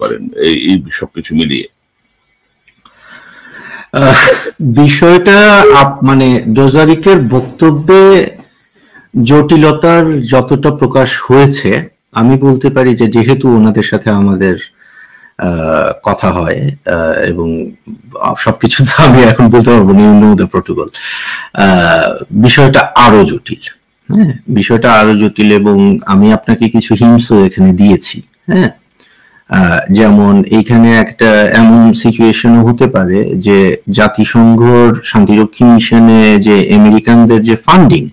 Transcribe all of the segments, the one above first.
করেন এই সবকিছু মিলিয়ে? বিষয়টা মানে ডোজারিকের বক্তব্যে জটিলতার যতটা প্রকাশ হয়েছে, আমি বলতে পারি যে যেহেতু ওনাদের সাথে আমাদের কথা হয় এবং সবকিছু তো আমি এখন বলতে পারবো নিম্ন প্রোটোকল, বিষয়টা আরো জটিল। হ্যাঁ, বিষয়টা আরো জটিল এবং আমি আপনাকে কিছু হিন্টসও এখানে দিয়েছি। হ্যাঁ, যেমন এইখানে একটা এমন সিচুয়েশনও হতে পারে যে জাতিসংঘর শান্তিরক্ষী মিশনে যে আমেরিকানদের যে ফান্ডিং,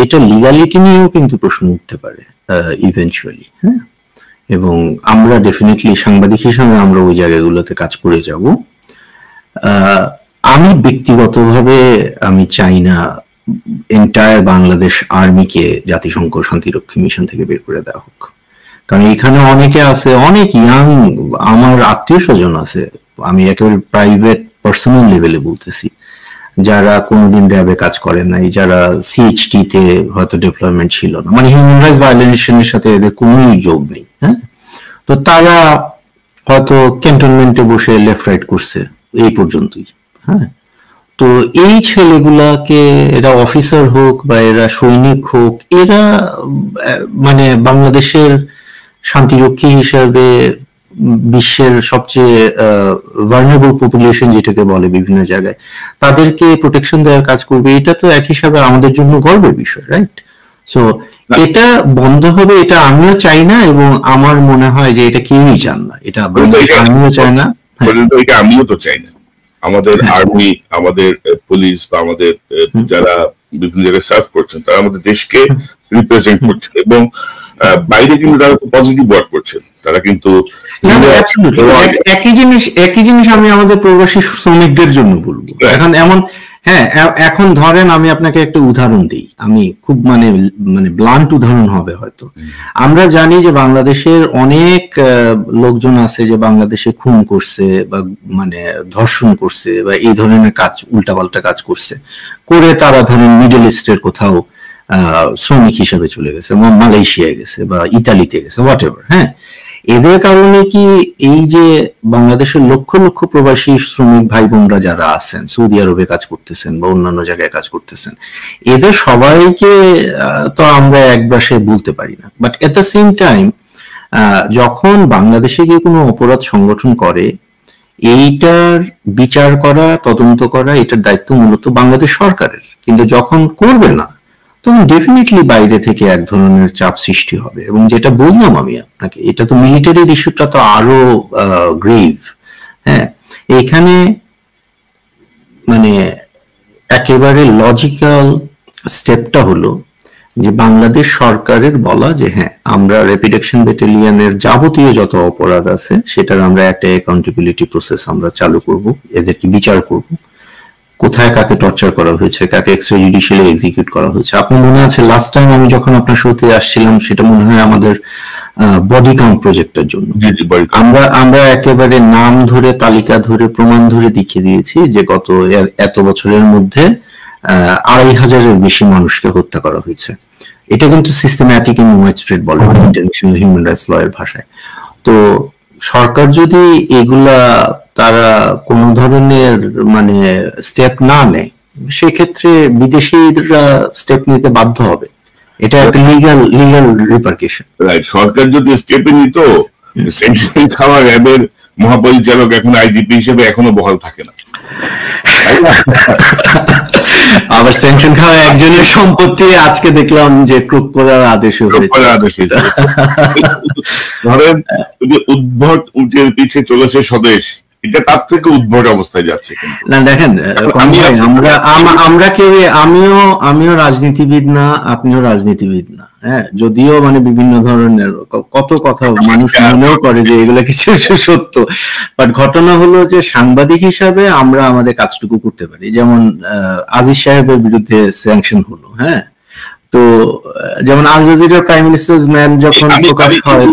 এটা লিগালিটি নিয়েও কিন্তু প্রশ্ন উঠতে পারে ইভেন্চুয়ালি। হ্যাঁ, এবং আমরা ডেফিনেটলি সাংবাদিক হিসেবে আমরা ওই জায়গাগুলোতে কাজ করে যাব। আমি ব্যক্তিগতভাবে আমি চাই না এন্টায়ার বাংলাদেশ আর্মিকে জাতিসংঘ শান্তিরক্ষী মিশন থেকে বের করে দেওয়া হোক, কারণ এখানে অনেকে আছে, অনেক ইয়াং আমার আত্মীয় স্বজন আছে, আমি একেবারে প্রাইভেট পার্সোনাল লেভেলে বলতেছি, যারা কোনোদিন র্যাবে কাজ করেন নাই, যারা সিএইচটি তে হয়তো ডেভেলপমেন্ট ছিল না, মানে হিউম্যান রাইটস ভায়োলেশনের সাথে এদের কোনোই যোগ নেই। হ্যাঁ, তো তারা হয়তো ক্যান্টনমেন্টে বসে লেফট রাইট করছে এই পর্যন্তই। হ্যাঁ, তো এই ছেলেগুলাকে, এরা অফিসার হোক বা এরা সৈনিক হোক, এরা মানে বাংলাদেশের শান্তিরক্ষী হিসাবে বিশ্বের সবচেয়ে ভালনারেবল পপুলেশন যেটাকে বলে বিভিন্ন জায়গায়, তাদেরকে প্রোটেকশন দেওয়ার কাজ করবে, এটা তো এক হিসাবে আমাদের জন্য গর্বের বিষয়, রাইট? সো এটা বন্ধ হবে, এটা আমিও চাই না এবং আমার মনে হয় যে এটা কেউই চান না, এটা আমিও চাই না, এটা আমিও তো চাই না। আমাদের আর্মি, আমাদের পুলিশ বা আমাদের যারা বিভিন্ন জায়গায় সার্ভ করছেন, তারা আমাদের দেশকে রিপ্রেজেন্ট করছেন এবং বাইরে কিন্তু তারা পজিটিভ ওয়ার্ক করছেন। তারা কিন্তু একই জিনিস আমি আমাদের প্রবাসী শ্রমিকদের জন্য বলবো এখন। এমন হ্যাঁ, এখন ধরেন আমি আপনাকে একটা উদাহরণ দিই, আমি খুব মানে ব্লান্ট উদাহরণ হবে হয়তো। আমরা জানি যে বাংলাদেশের অনেক লোকজন আছে যে বাংলাদেশে খুন করছে বা মানে ধর্ষণ করছে বা এই ধরনের কাজ, উল্টাপাল্টা কাজ করছে, করে তারা ধরেন মিডল ইস্টের কোথাও শ্রমিক হিসেবে চলে গেছে, মালয়েশিয়ায় গেছে বা ইতালিতে গেছে, হোয়াট এভার। হ্যাঁ, এদের কারণে কি এই যে বাংলাদেশের লক্ষ লক্ষ প্রবাসী শ্রমিক ভাই বোনরা যারা আছেন, সৌদি আরবে কাজ করতেছেন বা অন্যান্য জায়গায় কাজ করতেছেন, এদের সবাইকে তো আমরা একবাসে বলতে পারি না। But at the same time যখন বাংলাদেশে গিয়ে কোনো অপরাধ সংগঠন করে, এইটার বিচার করা, তদন্ত করা, এটার দায়িত্ব মূলত বাংলাদেশ সরকারের। কিন্তু যখন করবে না, তখন ডেফিনেটলি বাইরে থেকে এক ধরনের চাপ সৃষ্টি হবে। এবং যেটা বললাম আমি আপনাকে, এটা তো মিলিটারির ইস্যুটা তো আরো গ্রেভ। হ্যাঁ, এখানে মানে একেবারে লজিক্যাল স্টেপটা হলো যে বাংলাদেশ সরকারের বলা যে হ্যাঁ, আমরা র্যাপিড অ্যাকশন ব্যাটালিয়নের যাবতীয় যত অপরাধ আছে সেটার আমরা একটা অ্যাকাউন্টেবিলিটি প্রসেস আমরা চালু করব, এদেরকে বিচার করব, কোথায় কাকে টর্চার করা হয়েছে, কাকে এক্সট্রা জুডিশিয়ালি এক্সিকিউট করা হয়েছে। আপনার মনে আছে লাস্ট টাইম আমি যখন আপনার শোতে আসছিলাম, সেটা মনে হয় আমাদের বডি কাউন্ট প্রজেক্টের জন্য আমরা একেবারে নাম ধরে, তালিকা ধরে, প্রমাণ ধরে দেখিয়ে দিয়েছি যে গত এত বছরের মধ্যে ২,৫০০-এর বেশি মানুষকে হত্যা করা হয়েছে। এটা কিন্তু সিস্টেম্যাটিক এবং ওয়াইডস্প্রেড বলে ইন্টারন্যাশনাল হিউম্যান রাইটস ল এর ভাষায়। তো সরকার যদি এগুলা তারা কোন ধরনের মানে স্টেপ না নেয়, সেক্ষেত্রে বিদেশিরা স্টেপ নিতে বাধ্য হবে। এটা একটা লিগ্যাল রিপারকেশন। রাইট, সরকার যদি স্টেপে নিত, সেন্ট্রাল খাওয়া র্যাবের মহাপরিচালক এখন আইজিপি হিসেবে এখনো বহাল থাকে না। আবার স্যাংশন খাওয়া একজনের সম্পত্তি আজকে দেখলাম যে ক্রুক করার আদেশ হয়েছে। ধরেন উদ্ভট উটের পিছে চলেছে স্বদেশ, এটা তার থেকে উদ্ভট অবস্থায় যাচ্ছে। না দেখেন, আমরা কেউ, আমিও রাজনীতিবিদ না, আপনিও রাজনীতিবিদ না। হ্যাঁ, যদিও মানে বিভিন্ন ধরনের কত কথা মানুষ মনেও করে যে এগুলো কিছু সত্য, বাট ঘটনা হলো যে সাংবাদিক হিসাবে আমরা আমাদের কাজটুকু করতে পারি। যেমন আজিজ সাহেবের বিরুদ্ধে স্যাংশন হলো, হ্যাঁ, তো যেমন আল জাজিরার প্রাইম মিনিস্টার্স ম্যান যখন প্রকাশ হয়,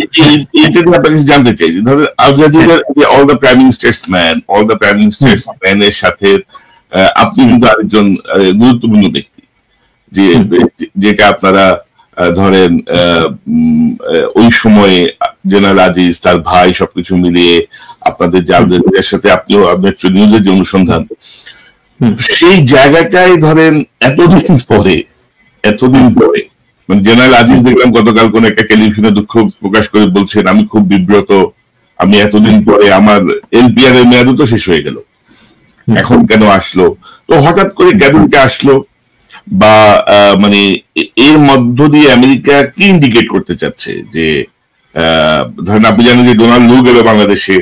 জানতে চাই ধরো আল জাজিরার all the prime ministers man এর সাথে আপনি কিন্তু আরেকজন গুরুত্বপূর্ণ ব্যক্তি, যেটা আপনারা ধরেন ওই সময়ে জেনারেল আজিজ তার ভাই সবকিছু মিলিয়ে আপনাদের যাদের সাথে আপনিও আপনার নিউজের যে অনুসন্ধান, সেই জায়গাটাই ধরেন এতদিন পরে মানে জেনারেল আজিজ দেখলাম গতকাল কোন একটা টেলিভিশনে দুঃখ প্রকাশ করে বলছেন, আমি খুব বিব্রত, আমি এতদিন পরে আমার এলপিআর এর মেয়াদও তো শেষ হয়ে গেল, এখন কেন আসলো? তো হঠাৎ করে গ্যাদুলকে আসলো, বা মানে এর মধ্য দিয়ে আমেরিকা কি ইন্ডিকেট করতে চাচ্ছে? যে ধরেন আপনি জানেন যে ডোনাল্ড লু গেল বাংলাদেশে,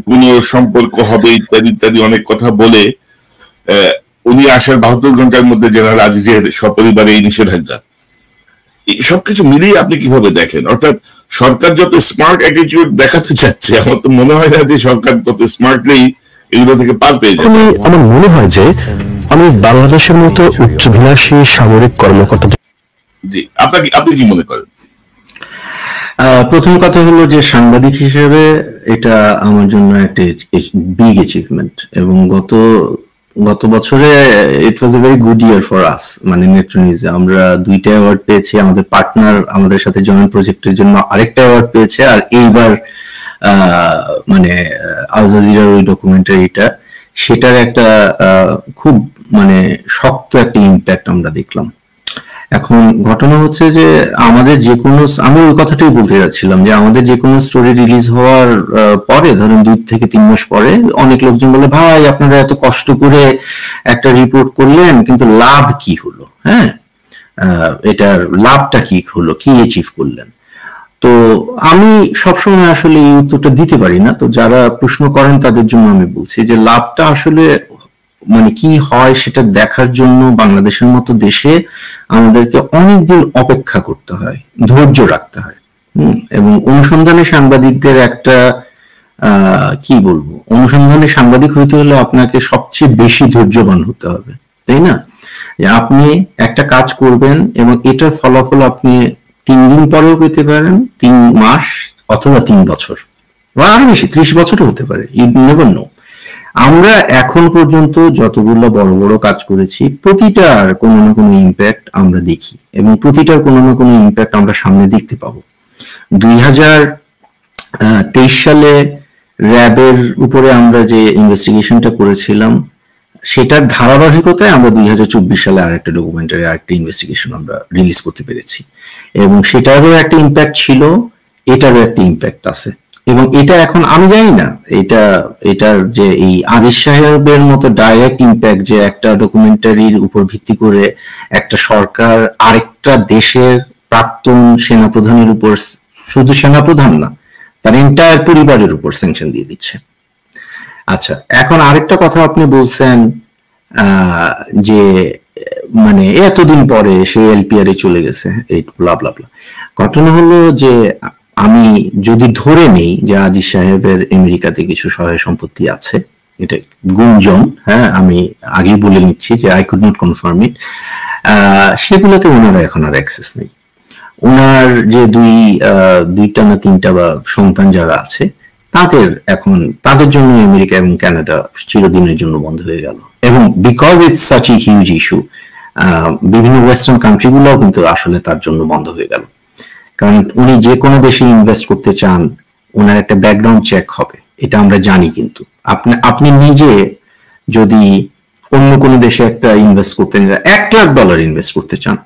পুনঃ সম্পর্ক হবে ইত্যাদি ইত্যাদি অনেক কথা বলে উনি আসার 72 ঘন্টার মধ্যে জেনারেল আজিজের সপরিবারে এই নিষেধাজ্ঞা, সবকিছু মিলিয়ে আপনি কিভাবে দেখেন? অর্থাৎ সরকার যত স্মার্ট অ্যাটিটিউড দেখাতে চাচ্ছে, আমার তো মনে হয় না যে সরকার তত স্মার্টলি এগুলো থেকে পার পেয়ে যাবে। আমার মনে হয় যে আমি বাংলাদেশের মতো উচ্চাভিলাষী সামরিক কর্মকর্তা। জি, আপনি কি মনে করেন? প্রথম কথা হলো যে সাংবাদিক হিসেবে এটা আমার জন্য একটা বিগ অ্যাচিভমেন্ট, এবং গত বছরে it was a very good year for us. মানে মেট্রো নিউজে আমরা 2টা অ্যাওয়ার্ড পেয়েছি, আমাদের পার্টনার আমাদের সাথে জয়েন্ট প্রজেক্টের জন্য আরেকটা অ্যাওয়ার্ড পেয়েছে, আর এইবার মানে আল জাজিরার ওই ডকুমেন্টারিটা, সেটার একটা খুব মানে শক্ত একটা ইম্প্যাক্ট আমরা দেখলাম। এখন ঘটনা হচ্ছে যে আমাদের যে কোনো, আমি ওই কথাটাই বলতে যাচ্ছিলাম যে আমাদের যে কোনো স্টোরি রিলিজ হওয়ার পরে, ধরেন 2 থেকে 3 মাস পরে অনেক লোকজন বলে, ভাই আপনারা এত কষ্ট করে একটা রিপোর্ট করলেন কিন্তু লাভ কি হলো? হ্যাঁ, এটার লাভটা কি হলো, কি অ্যাচিভ করলেন? তো আমি সবসময় আসলে এই উত্তরটা দিতে পারি না। তো যারা প্রশ্ন করেন তাদের জন্য আমি বলছি যে লাভটা আসলে মানে কি হয় সেটা দেখার জন্য বাংলাদেশের মতো দেশে আমাদেরকে অনেকদিন অপেক্ষা করতে হয়, ধৈর্য রাখতে হয়। এবং অনুসন্ধানী সাংবাদিকদের একটা কি বলবো, অনুসন্ধানী সাংবাদিক হইতে হলে আপনাকে সবচেয়ে বেশি ধৈর্যবান হতে হবে, তাই না? যে আপনি একটা কাজ করবেন এবং এটার ফলাফল আপনি 3 দিন পরেও পেতে পারেন, 3 মাস অথবা 3 বছর, বা আরো বেশি 30 বছরও হতে পারে, ইউ নেভার নো। আমরা এখন পর্যন্ত যতগুলো বড় বড় কাজ করেছি প্রতিটার কোনো না কোনো ইম্প্যাক্ট আমরা দেখি, এবং প্রতিটার কোনো না কোনো ইম্প্যাক্ট আমরা সামনে দেখতে পাবো। 2023 সালে র্যাবের উপরে আমরা যে ইনভেস্টিগেশনটা করেছিলাম সেটার ধারাবাহিকতায় আমরা 2024 সালে আরেকটা ডকুমেন্টারি, আরেকটা ইনভেস্টিগেশন আমরা রিলিজ করতে পেরেছি, এবং সেটারও একটা ইম্প্যাক্ট ছিল, এটারও একটা ইম্প্যাক্ট আছে। এবং এটা এখন আমি জানি না এটার যে এই আজিজ সাহেবের মতো ডাইরেক্ট ইম্প্যাক্ট, যে একটা ডকুমেন্টারির উপর ভিত্তি করে একটা সরকার আরেকটা দেশের প্রাক্তন সেনাপ্রধানের উপর, শুধু সেনাপ্রধান না তার এন্টায়ার পরিবারের উপর স্যাংশন দিয়ে দিচ্ছে। আচ্ছা, এখন আরেকটা কথা আপনি বলছেন যে মানে এতদিন পরে সে এলপিআর এ চলে গেছে, এই ব্লা ব্লা ব্লা। ঘটনা হলো যে আমি যদি ধরে নেই যে আজিজ সাহেবের আমেরিকাতে কিছু সহায় সম্পত্তি আছে, এটা গুঞ্জন, হ্যাঁ আমি আগেই বলে নিচ্ছি যে আই কুড নট কনফার্ম ইট, সেগুলোতে ওনারা এখন আর অ্যাক্সেস নেই। ওনার যে দুইটা না 3টা বা সন্তান যারা আছে তাদের জন্য আমেরিকা এবং কানাডা চিরদিনের জন্য বন্ধ হয়ে গেল। এবং because it's such a huge issue, বিভিন্ন ওয়েস্টার্ন কান্ট্রি গুলোও কিন্তু আসলে তার জন্য বন্ধ হয়ে গেল। কারণ উনি যে কোনো দেশে ইনভেস্ট করতে চান, ওনার একটা ব্যাকগ্রাউন্ড চেক হবে, এটা আমরা জানি। কিন্তু আপনি নিজে যদি অন্য কোনো দেশে একটা ইনভেস্ট করতে চান, $1 লাখ ইনভেস্ট করতে চান,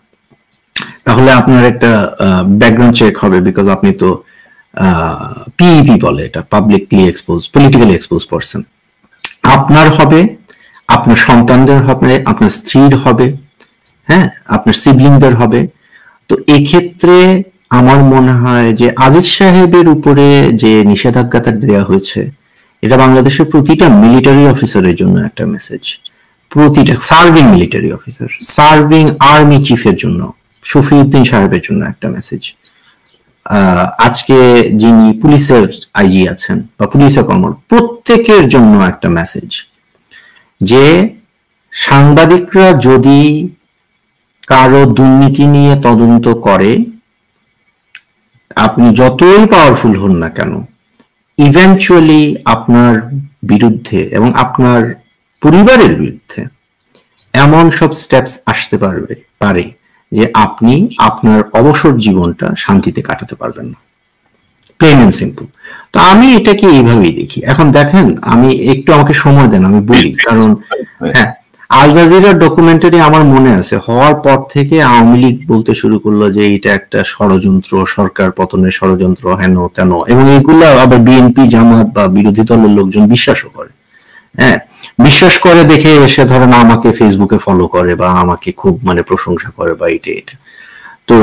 তাহলে আপনার একটা ব্যাকগ্রাউন্ড চেক হবে, বিকজ আপনি তো পিইপি বলে, এটা publicly expose, politically expose person. আপনার হবে, আপনার সন্তানদের হবে, আপনার স্ত্রীর হবে, হ্যাঁ আপনার সিবলিংদের হবে। তো এক্ষেত্রে আমার মনে হয় যে আজিজ সাহেবের উপরে যে নিষেধাজ্ঞাটা দেওয়া হয়েছে, এটা বাংলাদেশের প্রতিটা মিলিটারি অফিসারের জন্য একটা মেসেজ, প্রতিটা serving military officer, serving army চিফের জন্য, শফিউদ্দিন সাহেবের জন্য একটা মেসেজ, আজকে যিনি পুলিশের আইজি আছেন বা পুলিশের কর্মকর্তা, প্রত্যেকের জন্য একটা মেসেজ যে সাংবাদিকরা যদি কারো দুর্নীতি নিয়ে তদন্ত করে, আপনি যতই পাওয়ারফুল হন না কেন, ইভেন্চুয়ালি আপনার বিরুদ্ধে এবং আপনার পরিবারের বিরুদ্ধে এমন সব স্টেপস আসতে পারে যে আপনি আপনার অবসর জীবনটা শান্তিতে কাটাতে পারবেন না, প্লেন এন্ড সিম্পল। তো আমি এটাকে এইভাবেই দেখি। এখন দেখেন, আমি একটু আমাকে সময় দেন আমি বলি, কারণ হ্যাঁ, আল জাজিরার ডকুমেন্টারি আমার মনে আছে, হওয়ার পর থেকে আওয়ামী লীগ বলতে শুরু করলো যে এটা একটা ষড়যন্ত্র, সরকার পতনের ষড়যন্ত্র, হেন তেন, এবং এগুলো আবার বিএনপি জামাত বা বিরোধী দলের লোকজন বিশ্বাসও করে। হ্যাঁ, বিশ্বাস করে দেখে এসে ধরেন আমাকে ফেসবুকে ফলো করে বা আমাকে খুব মানে প্রশংসা করে বা এটা। তো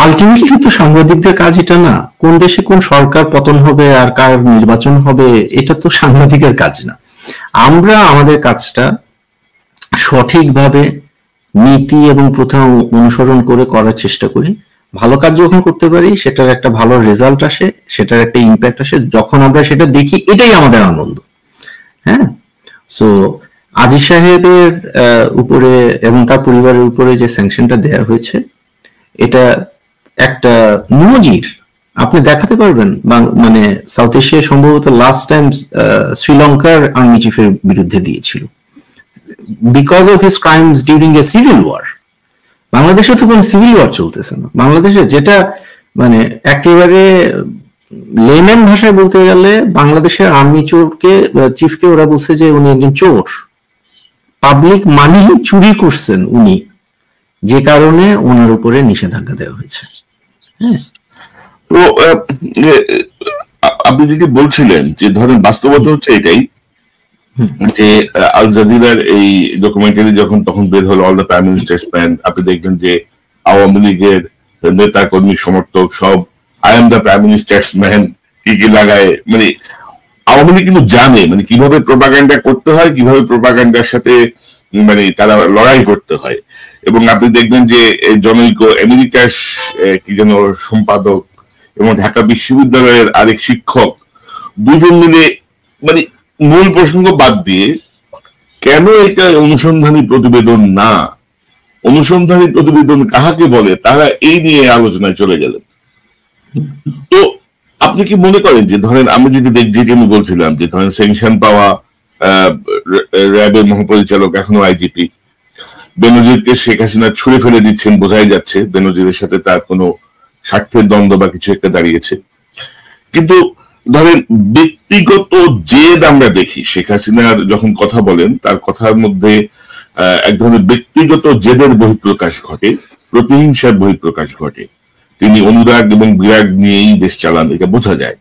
আলটিমেটলি তো সাংবাদিকদের কাজ এটা না, কোন দেশে কোন সরকার পতন হবে আর কার নির্বাচন হবে এটা তো সাংবাদিকের কাজ না। আমরা আমাদের কাজটা সঠিকভাবে নীতি এবং প্রথা অনুসরণ করে করার চেষ্টা করি। ভালো কাজ যখন করতে পারি সেটার একটা ভালো রেজাল্ট আসে, সেটার একটা ইম্প্যাক্ট আসে, যখন আমরা সেটা দেখি এটাই আমাদের আনন্দ। হ্যাঁ, সো আজিজ সাহেবের উপরে এবং তার পরিবারের উপরে যে স্যাংশনটা দেয়া হয়েছে এটা একটা নজির। আপনি দেখাতে পারবেন মানে সাউথ এশিয়ায় সম্ভবত লাস্ট টাইম শ্রীলঙ্কার আর্মি চিফের বিরুদ্ধে দিয়েছিল because of his crimes during a civil war. বাংলাদেশে তো কোনো সিভিল ওয়ার চলতেছে না। বাংলাদেশে যেটা মানে একেবারে লেম্যান ভাষায় বলতে গেলে বাংলাদেশের আর্মি চিফকে ওরা বলছে যে উনি একজন চোর, পাবলিক মানি চুরি করছেন উনি, যে কারণে ওনার উপরে নিষেধাজ্ঞা দেওয়া হয়েছে। হ্যাঁ, তো আপনি যদি বলছিলেন যে ধরেন বাস্তবতা হচ্ছে এটাই যে আল জাজিরার এই ডকুমেন্টারি যখন তখন বের হলো all the prime ministers man, আপনি দেখবেন যে আওয়ামী লীগের নেতা কর্মী সমর্থক সব I am the prime ministers man কি লাগায়, মানে আওয়ামী লীগ কিন্তু জানে মানে কিভাবে প্রোপাগান্ডা করতে হয়, কিভাবে প্রোপাগান্ডার সাথে মানে তারা লড়াই করতে হয়। এবং আপনি দেখবেন যে জনৈক আমেরিকার কি যেন সম্পাদক এবং ঢাকা বিশ্ববিদ্যালয়ের আরেক শিক্ষক দুজন মিলে মানে মূল প্রসঙ্গ বাদ দিয়ে কেন এটা অনুসন্ধানী প্রতিবেদন না, অনুসন্ধানী প্রতিবেদন কাহাকে বলে, তারা এই নিয়ে আলোচনায় চলে গেলেন। তো আপনি কি মনে করেন যে ধরেন আমি যদি যেটি আমি বলছিলাম যে ধরেন স্যাংশন পাওয়া র্যাবের মহাপরিচালক এখনো আইজিপি বেনজিরকে শেখ হাসিনা ছুঁড়ে ফেলে দিচ্ছেন, বোঝাই যাচ্ছে বেনজিরের সাথে তার কোনো স্বার্থের দ্বন্দ্ব বা কিছু একটা দাঁড়িয়েছে। কিন্তু ধরেন ব্যক্তিগত জেদ আমরা দেখি শেখ হাসিনার যখন কথা বলেন তার কথার মধ্যে এক ধরনের ব্যক্তিগত জেদের বহিঃপ্রকাশ ঘটে, প্রতিহিংসার বহিঃপ্রকাশ ঘটে। তিনি অনুরাগ এবং বিরাগ নিয়েই দেশ চালান, এটা বোঝা যায়।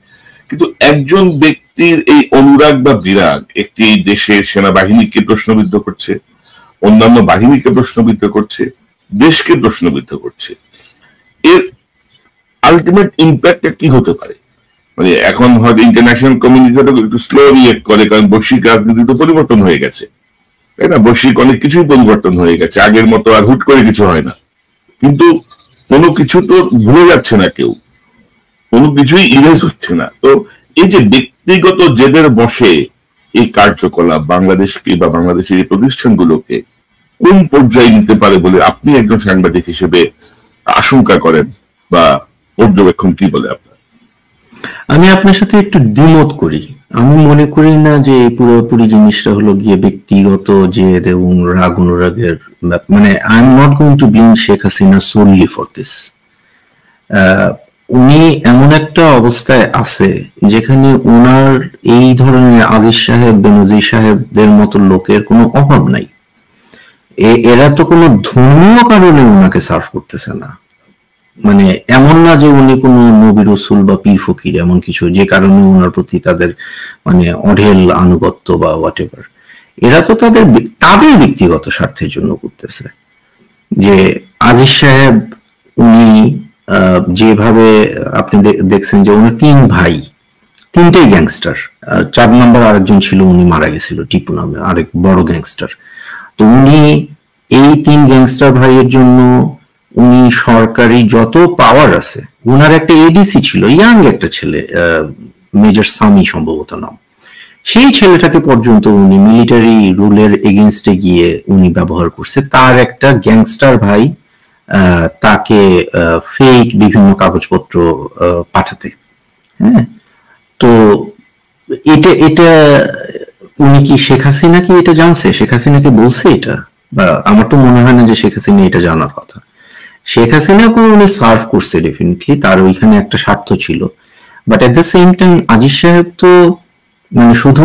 কিন্তু একজন ব্যক্তির এই অনুরাগ বা বিরাগ একটি দেশের সেনাবাহিনীকে প্রশ্নবিদ্ধ করছে, অন্যান্য বাহিনীকে প্রশ্নবিদ্ধ করছে, দেশকে প্রশ্নবিদ্ধ করছে। এর আলটিমেট ইম্প্যাক্টটা কি হতে পারে? মানে এখন হয়তো ইন্টারন্যাশনাল কমিউনিটিটা একটু স্লো রিয়েক্ট করে, কারণ বৈশ্বিক রাজনীতি তো পরিবর্তন হয়ে গেছে, তাই না? বৈশ্বিক অনেক কিছুই পরিবর্তন হয়ে গেছে, আগের মতো আর হুট করে কিছু হয় না। কিন্তু কোনো কিছু তো ভুলে যাচ্ছে না কেউ, কোনো কিছুই ইরেজ হচ্ছে না। তো এই যে ব্যক্তিগত জেদের বসে এই কার্যকলাপ বাংলাদেশকে বা বাংলাদেশের এই প্রতিষ্ঠানগুলোকে কোন পর্যায়ে নিতে পারে বলে আপনি একজন সাংবাদিক হিসেবে আশঙ্কা করেন বা পর্যবেক্ষণ কি বলে আপনার? আমি আপনার সাথে একটু দ্বিমত করি। আমি মনে করি না যে পুরোপুরি জিনিসটা হলো গিয়ে ব্যক্তিগত জেদ এবং রাগ অনুরাগের, মানে I am not going to blame Sheikh Hasina solely for this. উনি এমন একটা অবস্থায় আছে যেখানে ওনার এই ধরনের আজিজ সাহেব বেনজির সাহেবদের মতো লোকের কোনো অভাব নাই। এরা তো কোনো ধর্মীয় কারণে ওনাকে সার্ভ করতেছে না, মানে এমন না যে উনি কোনো নবী রসুল বা পীর ফকির এমন কিছু যে কারণে ওনার প্রতি তাদের মানে অঢেল আনুগত্য বা হোয়াট এভার। এরা তো তাদের ব্যক্তিগত স্বার্থের জন্য করতেছে। যে আজিজ সাহেব উনি যেভাবে আপনি দেখছেন যে উনি তিন ভাই, তিনটেই গ্যাংস্টার, 4 নম্বর আরেকজন ছিল উনি মারা গেছিল, টিপু নামে আরেক বড় গ্যাংস্টার। তো উনি এই 3 গ্যাংস্টার ভাইয়ের জন্য উনি সরকারি যত পাওয়ার আছে, উনার একটা এডিসি ছিল ইয়াং একটা ছেলে, মেজর সামি সম্ভবত নাম, সেই ছেলেটাকে পর্যন্ত উনি মিলিটারি রুলের এগেইনস্টে গিয়ে উনি ব্যবহার করছে। তার একটা গ্যাংস্টার ভাই তাকে ফেক বিভিন্ন কাগজপত্র পাঠাতে। হ্যাঁ, তো এটা উনি কি শেখ হাসিনা কি এটা জানছে? শেখ হাসিনাকে বলছে এটা? বা আমার তো মনে হয় না যে শেখ হাসিনা এটা জানার কথা। শেখ হাসিনাকে উনি সার্ভ করছে ডেফিনেটলি, তার ওইখানে একটা স্বার্থ ছিল, but at the same time Aziz সাহেব তো মানে শুধু